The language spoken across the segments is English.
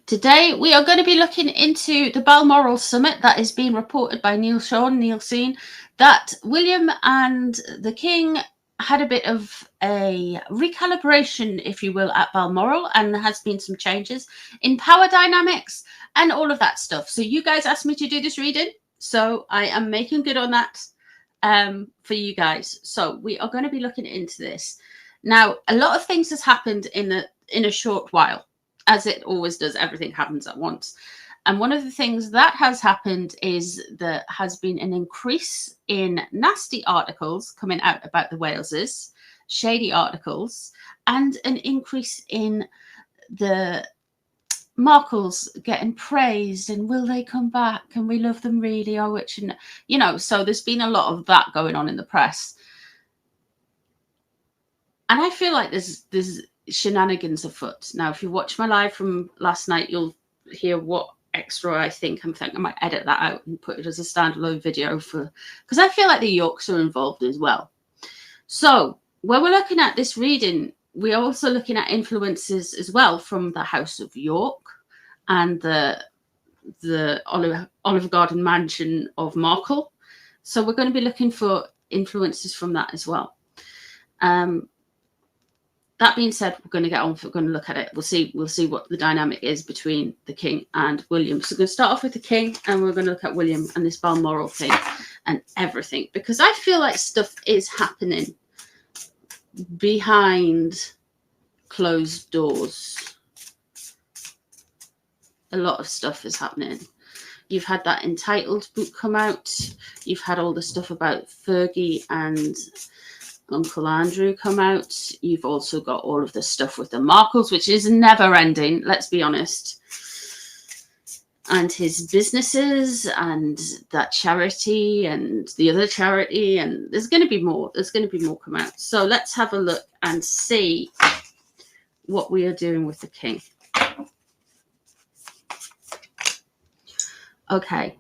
Today we are going to be looking into the Balmoral summit that is being reported by Neil Seen, that William and the King had a bit of a recalibration, if you will, at Balmoral, and there has been some changes in power dynamics and all of that stuff. So you guys asked me to do this reading, so I am making good on that for you guys. So we are going to be looking into this. Now, a lot of things has happened in a short while. As it always does, everything happens at once. And one of the things that has happened is there has been an increase in nasty articles coming out about the Waleses, shady articles, and an increase in the Markles getting praised and will they come back? Can we love them really? Or which, you know, so there's been a lot of that going on in the press. And I feel like there's shenanigans afoot. Now, if you watch my live from last night, you'll hear what extra I think. I might edit that out and put it as a standalone video because I feel like the Yorks are involved as well. So when we're looking at this reading, we're also looking at influences as well from the House of York and the Olive Garden mansion of Markle. So we're going to be looking for influences from that as well. That being said, we're going to get on. We're going to look at it. We'll see what the dynamic is between the King and William. So we're going to start off with the King, and we're going to look at William and this Balmoral thing and everything, because I feel like stuff is happening behind closed doors. A lot of stuff is happening. You've had that Entitled book come out. You've had all the stuff about Fergie and Uncle Andrew come out. You've also got all of the stuff with the Markles, which is never ending, let's be honest, and his businesses and that charity and the other charity, and there's going to be more come out. So let's have a look and see what we are doing with the King. Okay,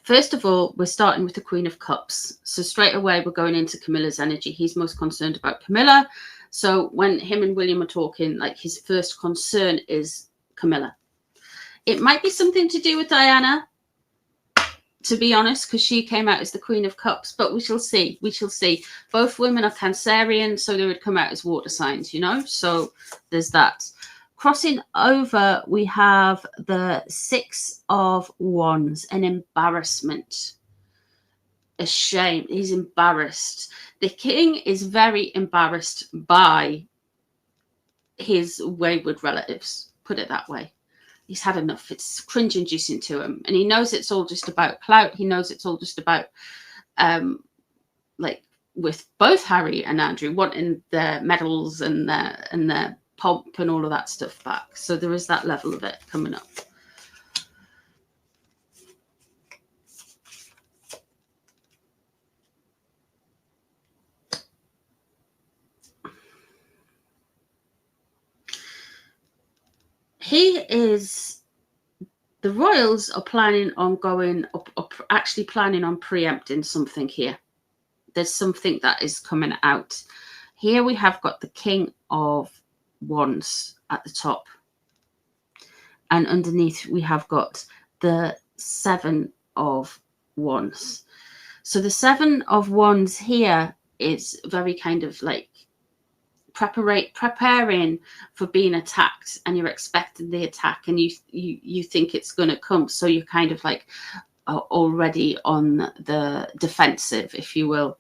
first of all, we're starting with the Queen of Cups. So straight away, we're going into Camilla's energy. He's most concerned about Camilla. So when him and William are talking, like, his first concern is Camilla. It might be something to do with Diana, to be honest, because she came out as the Queen of Cups, but we shall see. We shall see. Both women are Cancerian, so they would come out as water signs, you know? So there's that. Crossing over, we have the Six of Wands, an embarrassment, a shame. He's embarrassed. The King is very embarrassed by his wayward relatives, put it that way. He's had enough. It's cringe-inducing to him. And he knows it's all just about clout. He knows it's all just about, like, with both Harry and Andrew wanting their medals and their pomp and all of that stuff back. So there is that level of it coming up. The royals are planning on actually planning on preempting something here. There's something that is coming out. Here we have got the King of Wands at the top, and underneath we have got the Seven of Wands. So the Seven of Wands here is very kind of like preparing for being attacked, and you're expecting the attack, and you think it's going to come, so you're kind of like already on the defensive, if you will.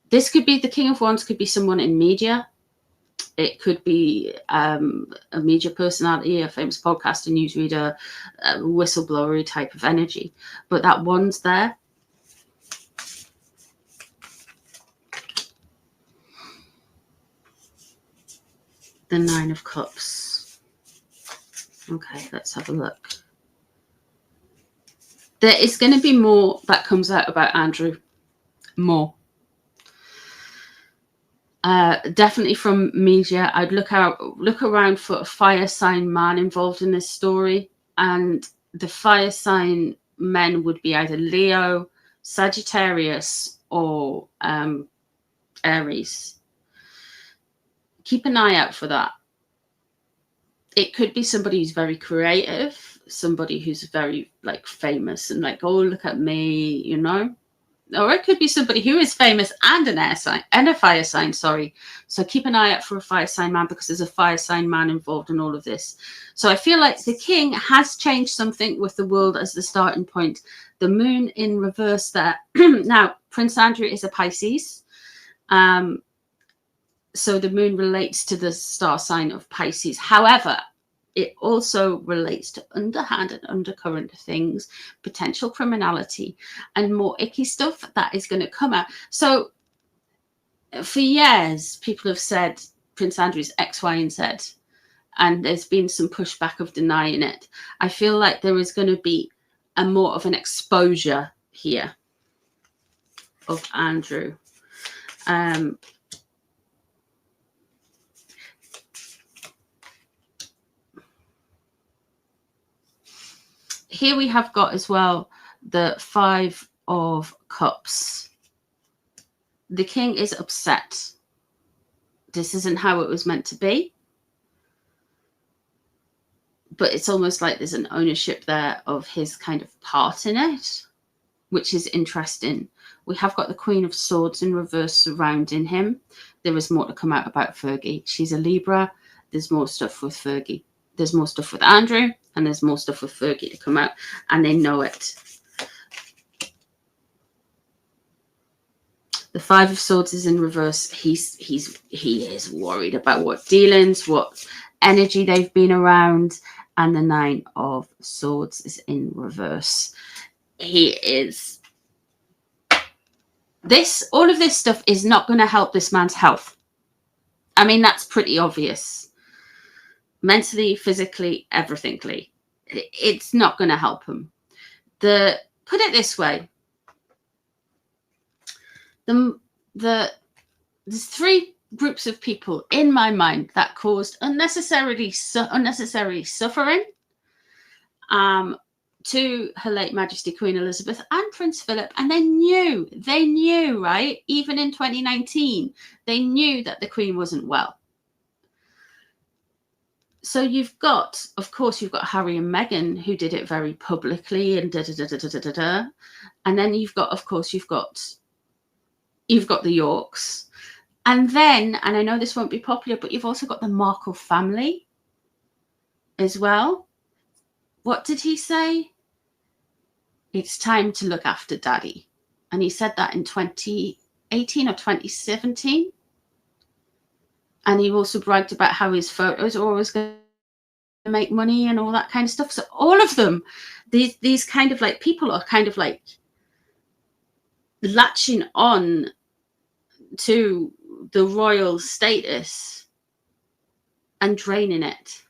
This could be the King of Wands, could be someone in media. It could be a media personality, a famous podcaster, newsreader, whistleblower type of energy. But that one's there. The Nine of Cups. Okay, let's have a look. There is going to be more that comes out about Andrew. More. Definitely from media. I'd look around for a fire sign man involved in this story, and the fire sign men would be either Leo, Sagittarius, or Aries. Keep an eye out for that. it could be somebody who's very creative, somebody who's very like famous and like, oh, look at me, you know. Or it could be somebody who is famous and an air sign and a fire sign, sorry. So keep an eye out for a fire sign man, because there's a fire sign man involved in all of this. So I feel like the king has changed something with the world as the starting point. The moon in reverse there. Now, Prince Andrew is a Pisces. So the moon relates to the star sign of Pisces. However, it also relates to underhand and undercurrent things, potential criminality, and more icky stuff that is going to come out. So for years, people have said Prince Andrew's X, Y, and Z, and there's been some pushback of denying it. I feel like there is going to be a more of an exposure here of Andrew. Here we have got as well the 5 of Cups. The king is upset. This isn't how it was meant to be. But it's almost like there's an ownership there of his kind of part in it, which is interesting. We have got the Queen of Swords in reverse surrounding him. There is more to come out about Fergie. She's a Libra. There's more stuff with Fergie. There's more stuff with Andrew, and there's more stuff with Fergie to come out, and they know it. The 5 of Swords is in reverse. He is worried about what dealings, what energy they've been around, and the 9 of Swords is in reverse. He is. All of this stuff is not going to help this man's health. I mean, that's pretty obvious. Mentally, physically, everythingly. It's not going to help him. Put it this way. There's 3 groups of people in my mind that caused unnecessary suffering to Her late Majesty Queen Elizabeth and Prince Philip, and they knew, right? Even in 2019, they knew that the Queen wasn't well. So you've got, of course, you've got Harry and Meghan, who did it very publicly and da-da-da-da-da-da-da. And then you've got, of course, you've got the Yorks. And then, and I know this won't be popular, but you've also got the Markle family as well. What did he say? It's time to look after Daddy. And he said that in 2018 or 2017. And he also bragged about how his photos are always going to make money and all that kind of stuff. So all of them, these kind of like people are kind of like latching on to the royal status and draining it.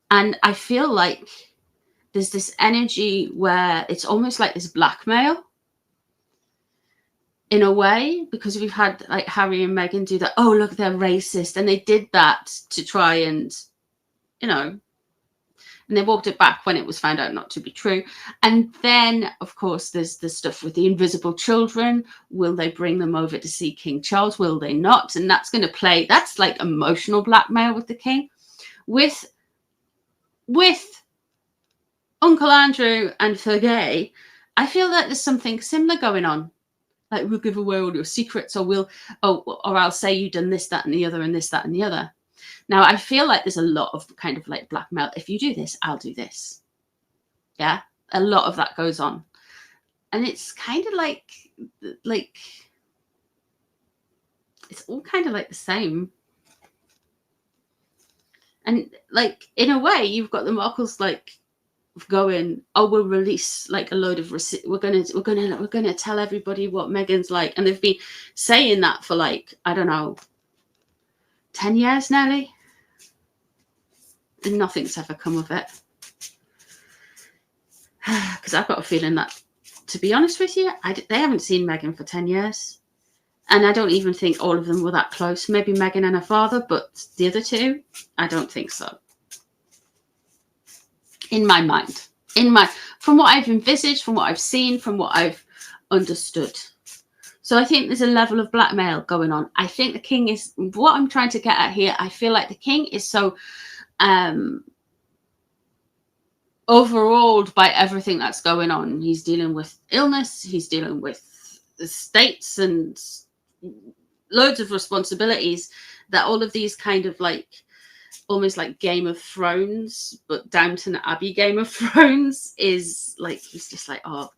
And I feel like there's this energy where it's almost like this blackmail in a way, because we've had like Harry and Meghan do that. Oh, look, they're racist. And they did that to try and, you know, and they walked it back when it was found out not to be true. And then, of course, there's the stuff with the invisible children. Will they bring them over to see King Charles? Will they not? And that's going to play, that's like emotional blackmail with the king. With Uncle Andrew and Fergie, I feel that there's something similar going on. Like, we'll give away all your secrets, or I'll say you've done this, that, and the other, and this, that, and the other. Now, I feel like there's a lot of kind of like blackmail. If you do this, I'll do this. Yeah, a lot of that goes on. And it's kind of like it's all kind of like the same. And like, in a way, you've got the Markles like going, oh, we'll release like a load of we're gonna tell everybody what Meghan's like, and they've been saying that for like, I don't know, 10 years nearly, and nothing's ever come of it. Because I've got a feeling that, to be honest with you, they haven't seen Meghan for 10 years, and I don't even think all of them were that close. Maybe Meghan and her father, but the other 2, I don't think so. In my mind, from what I've envisaged, from what I've seen, from what I've understood. So I think there's a level of blackmail going on. I think the king is, what I'm trying to get at here, I feel like the king is so overawed by everything that's going on. He's dealing with illness, he's dealing with estates and loads of responsibilities, that all of these kind of like almost like Game of Thrones, but Downton Abbey Game of Thrones is like, he's just like, oh,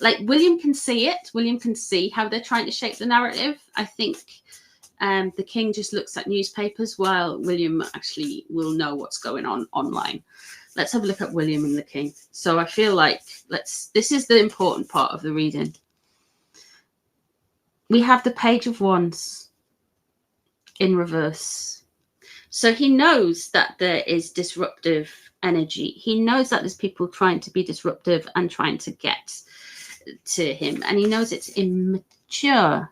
like William can see it. William can see how they're trying to shape the narrative. I think the king just looks at newspapers, while William actually will know what's going on online. Let's have a look at William and the king. So I feel like this is the important part of the reading. We have the Page of Wands in reverse. So he knows that there is disruptive energy. He knows that there's people trying to be disruptive and trying to get to him. And he knows it's immature.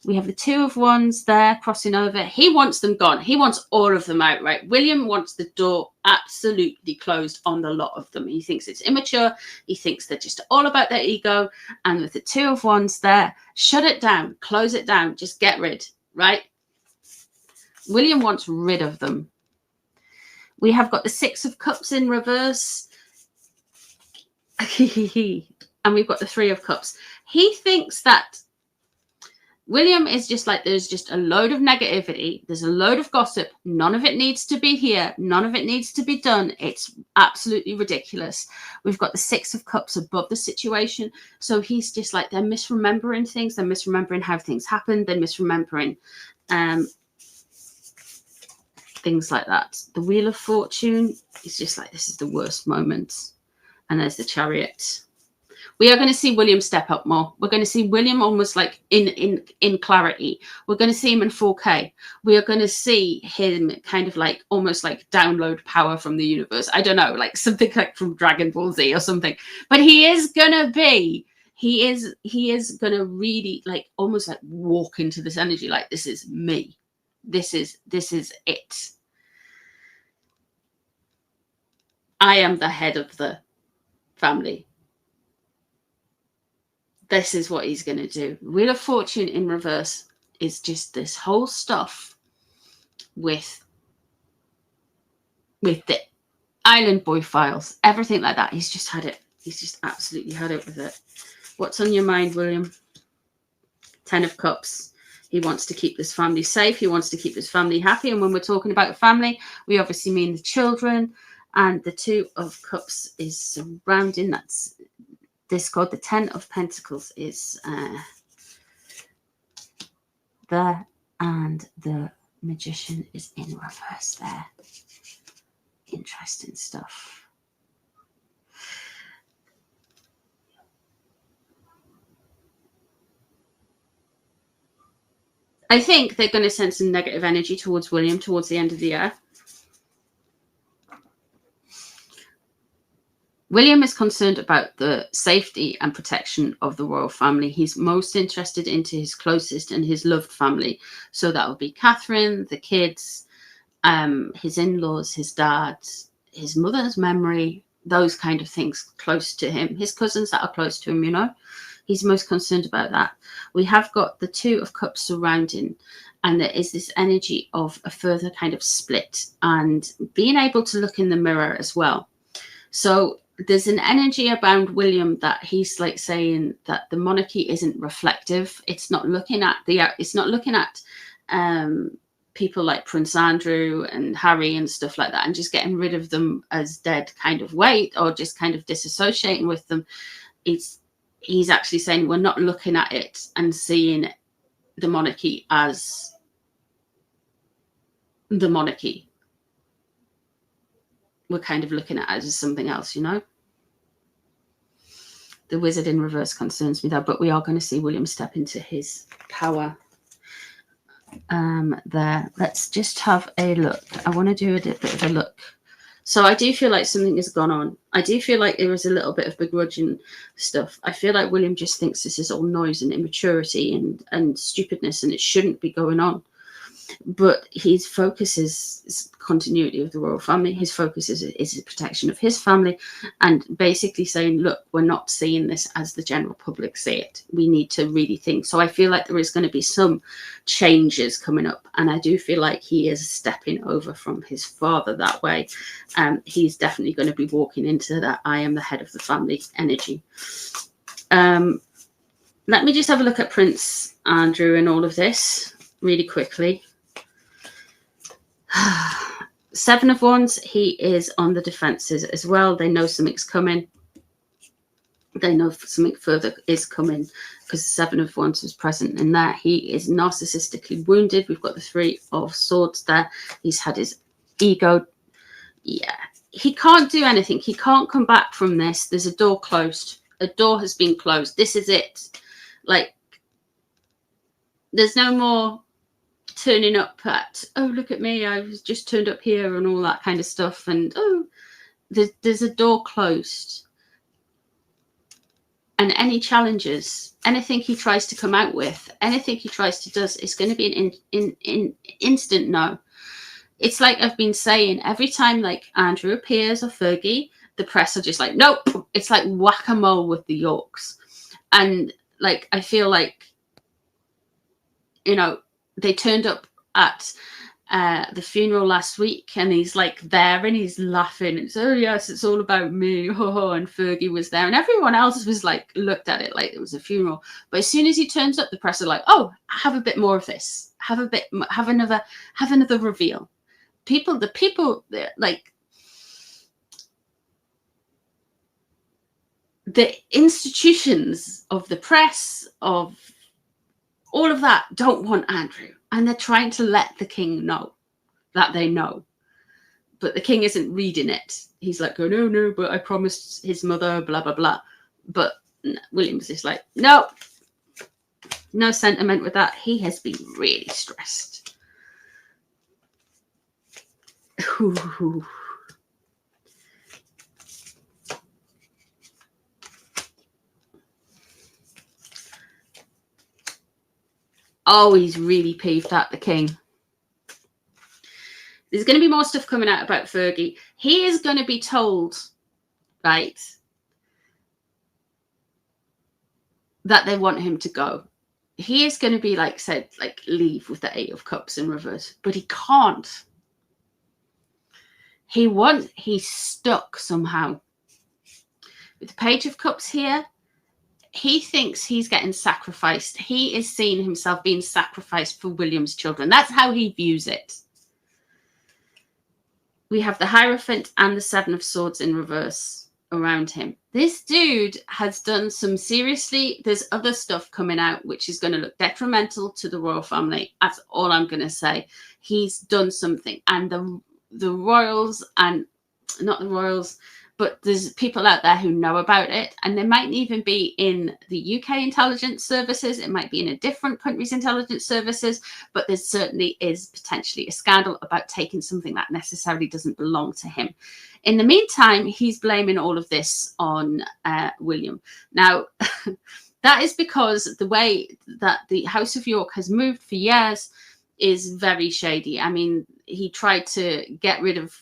We have the Two of Wands there crossing over. He wants them gone. He wants all of them outright. William wants the door absolutely closed on the lot of them. He thinks it's immature. He thinks they're just all about their ego. And with the Two of Wands there, shut it down, close it down, just get rid, right? William wants rid of them. We have got the Six of Cups in reverse. And we've got the Three of Cups. He thinks that William is just like, there's just a load of negativity. There's a load of gossip. None of it needs to be here. None of it needs to be done. It's absolutely ridiculous. We've got the Six of Cups above the situation. So he's just like, they're misremembering things. They're misremembering how things happened. They're misremembering things like that. The Wheel of Fortune is just like, this is the worst moment. And there's the Chariot. We are going to see William step up more. We're going to see William almost like in clarity. We're going to see him in 4K. We are going to see him kind of like almost like download power from the universe. I don't know, like something like from Dragon Ball Z or something. But he is going to be, he is going to really like almost like walk into this energy. Like, this is me. This is it. I am the head of the family. This is what he's going to do. Wheel of Fortune in reverse is just this whole stuff with the Island Boy files, everything like that. He's just had it. He's just absolutely had it with it. What's on your mind, William? Ten of Cups. He wants to keep this family safe. He wants to keep this family happy. And when we're talking about family, we obviously mean the children. And the Two of Cups is surrounding. That's discord. The Ten of Pentacles is there, and the Magician is in reverse there. Interesting stuff. I think they're going to send some negative energy towards William towards the end of the year. William is concerned about the safety and protection of the royal family. He's most interested into his closest and his loved family. So that will be Catherine, the kids, his in-laws, his dad, his mother's memory, those kind of things close to him. His cousins that are close to him, you know. He's most concerned about that. We have got the Two of Cups surrounding, and there is this energy of a further kind of split and being able to look in the mirror as well. So there's an energy about William that he's like saying that the monarchy isn't reflective. It's not looking at people like Prince Andrew and Harry and stuff like that and just getting rid of them as dead kind of weight, or just kind of disassociating with them. He's actually saying we're not looking at it and seeing the monarchy as the monarchy. We're kind of looking at it as something else, you know. The Wizard in reverse concerns me though, but we are going to see William step into his power there. Let's just have a look. I want to do a bit of a look. So I do feel like something has gone on. I do feel like there was a little bit of begrudging stuff. I feel like William just thinks this is all noise and immaturity and stupidness, and it shouldn't be going on. But his focus is continuity of the royal family. His focus is the protection of his family, and basically saying, look, we're not seeing this as the general public see it. We need to really think. So I feel like there is going to be some changes coming up, and I do feel like he is stepping over from his father that way. He's definitely going to be walking into that I am the head of the family energy. Let me just have a look at Prince Andrew and all of this really quickly. Seven of Wands, he is on the defenses as well. They know something's coming. They know something further is coming because the Seven of Wands was present in there. He is narcissistically wounded. We've got the Three of Swords there. He's had his ego. Yeah, he can't do anything. He can't come back from this. There's a door closed. A door has been closed. This is it. Like, there's no more turning up at, oh, look at me, I was just turned up here and all that kind of stuff. And, oh, there's a door closed. And any challenges, anything he tries to come out with, anything he tries to do is going to be an instant no. It's like I've been saying, every time like Andrew appears or Fergie, the press are just like, nope. It's like whack-a-mole with the Yorks. And like, I feel like, you know, they turned up at the funeral last week, and he's like there and he's laughing. It's, oh yes, it's all about me. Oh, and Fergie was there, and everyone else was like, looked at it like it was a funeral. But as soon as he turns up, the press are like, oh, have a bit more of this. Have another reveal. The people, like the institutions of the press, of all of that, don't want Andrew. And they're trying to let the king know that they know. But the king isn't reading it. He's like, oh, no, but I promised his mother, blah, blah, blah. But William's just like, no sentiment with that. He has been really stressed. Ooh. Oh, he's really peeved at the king. There's going to be more stuff coming out about Fergie. He is going to be told, right, that they want him to go. He is going to be like said, like leave with the Eight of Cups in reverse, but he can't. He's stuck somehow. With the Page of Cups here, he thinks he's getting sacrificed. He is seeing himself being sacrificed for William's children. That's how he views it. We have the Hierophant and the Seven of Swords in reverse around him. This dude has done some seriously, there's other stuff coming out which is going to look detrimental to the royal family. That's all I'm going to say. He's done something. And the royals, and not the royals, but there's people out there who know about it, and they might even be in the UK intelligence services. It might be in a different country's intelligence services, but there certainly is potentially a scandal about taking something that necessarily doesn't belong to him. In the meantime, he's blaming all of this on William. Now, that is because the way that the House of York has moved for years is very shady. I mean, he tried to get rid of,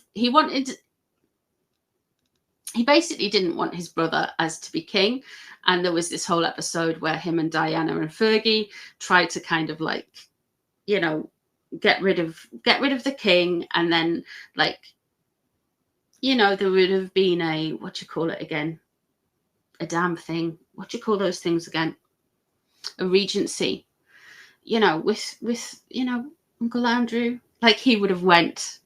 he basically didn't want his brother as to be king. And there was this whole episode where him and Diana and Fergie tried to kind of like, you know, get rid of the king. And then like, you know, there would have been a, what you call it again? A damn thing. What do you call those things again? A regency, you know, with, you know, Uncle Andrew, like he would have went,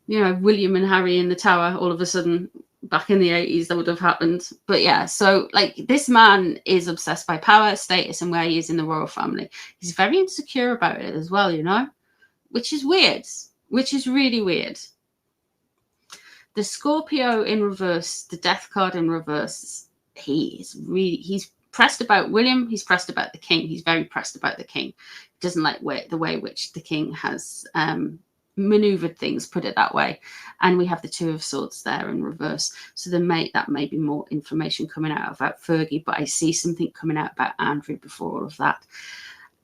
you know, William and Harry in the tower all of a sudden back in the 80s, that would have happened. But yeah, so like this man is obsessed by power, status, and where he is in the royal family. He's very insecure about it as well, you know, which is weird, which is really weird. The Scorpio in reverse, the Death card in reverse, he's pressed about William. He's pressed about the king. He's very pressed about the king. He doesn't like the way which the king has maneuvered things, put it that way. And we have the Two of Swords there in reverse. So that may be more information coming out about Fergie, but I see something coming out about Andrew before all of that.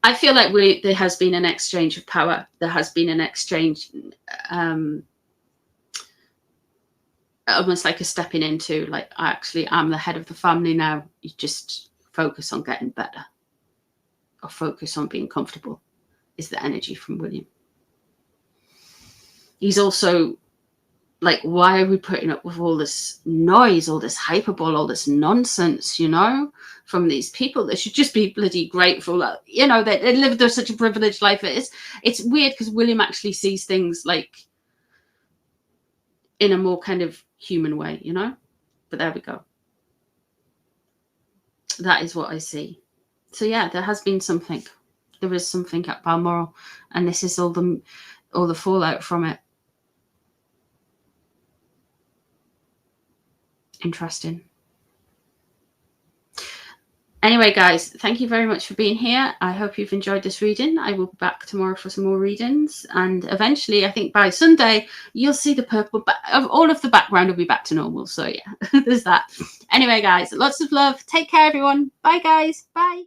I feel like there has been an exchange of power. There has been an exchange, almost like a stepping into, like, actually, I'm the head of the family now. You just focus on getting better, or focus on being comfortable, is the energy from William. He's also like, why are we putting up with all this noise, all this hyperbole, all this nonsense, you know, from these people that should just be bloody grateful that, you know, they live such a privileged life. It's weird because William actually sees things like in a more kind of human way, you know. But there we go. That is what I see. So yeah, there has been something. There is something at Balmoral, and this is all the fallout from it. Interesting. Anyway, guys, thank you very much for being here. I hope you've enjoyed this reading. I will be back tomorrow for some more readings, and eventually, I think by Sunday, you'll see the purple. All of the background will be back to normal. So yeah, there's that. Anyway, guys, lots of love. Take care, everyone. Bye, guys. Bye.